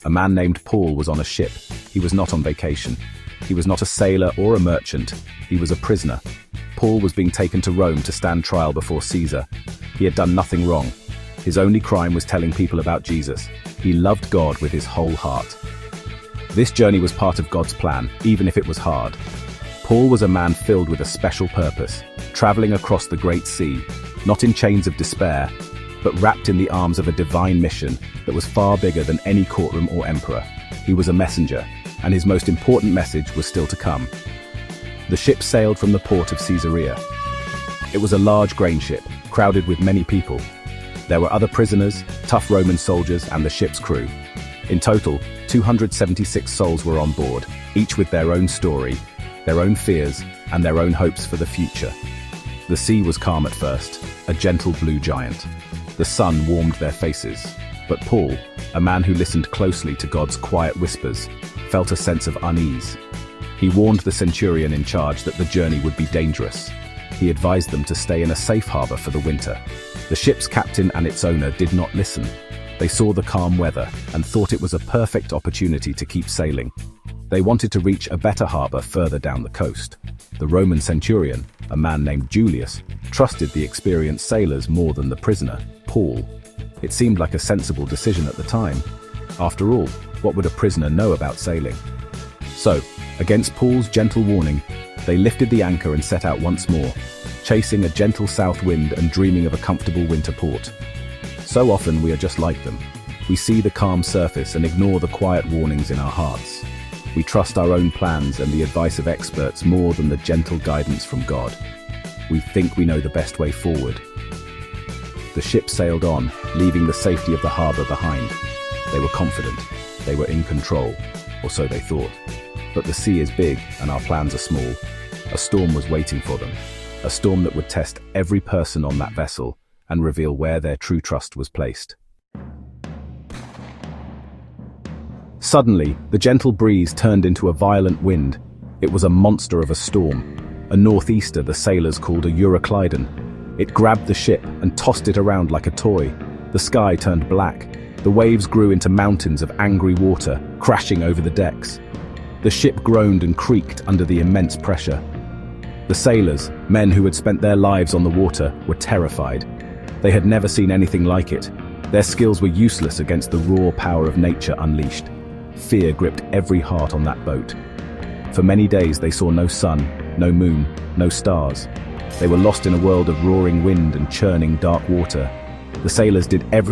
A man named Paul was on a ship. He was not on vacation. He was not a sailor or a merchant. He was a prisoner. Paul was being taken to Rome to stand trial before Caesar. He had done nothing wrong. His only crime was telling people about Jesus. He loved God with his whole heart. This journey was part of God's plan, even if it was hard. Paul was a man filled with a special purpose, traveling across the great sea, not in chains of despair, but wrapped in the arms of a divine mission that was far bigger than any courtroom or emperor. He was a messenger, and his most important message was still to come. The ship sailed from the port of Caesarea. It was a large grain ship, crowded with many people. There were other prisoners, tough Roman soldiers, and the ship's crew. In total, 276 souls were on board, each with their own story, their own fears, and their own hopes for the future. The sea was calm at first, a gentle blue giant. The sun warmed their faces. But Paul, a man who listened closely to God's quiet whispers, felt a sense of unease. He warned the centurion in charge that the journey would be dangerous. He advised them to stay in a safe harbor for the winter. The ship's captain and its owner did not listen. They saw the calm weather and thought it was a perfect opportunity to keep sailing. They wanted to reach a better harbor further down the coast. The Roman centurion, a man named Julius, trusted the experienced sailors more than the prisoner, Paul. It seemed like a sensible decision at the time. After all, what would a prisoner know about sailing? So, against Paul's gentle warning, they lifted the anchor and set out once more, chasing a gentle south wind and dreaming of a comfortable winter port. So often we are just like them. We see the calm surface and ignore the quiet warnings in our hearts. We trust our own plans and the advice of experts more than the gentle guidance from God. We think we know the best way forward. The ship sailed on, leaving the safety of the harbor behind. They were confident. They were in control, or so they thought. But the sea is big and our plans are small. A storm was waiting for them. A storm that would test every person on that vessel and reveal where their true trust was placed. Suddenly, the gentle breeze turned into a violent wind. It was a monster of a storm, a northeaster the sailors called a Euroclydon. It grabbed the ship and tossed it around like a toy. The sky turned black. The waves grew into mountains of angry water, crashing over the decks. The ship groaned and creaked under the immense pressure. The sailors, men who had spent their lives on the water, were terrified. They had never seen anything like it. Their skills were useless against the raw power of nature unleashed. Fear gripped every heart on that boat. For many days they saw no sun, no moon, no stars. They were lost in a world of roaring wind and churning dark water. The sailors did everything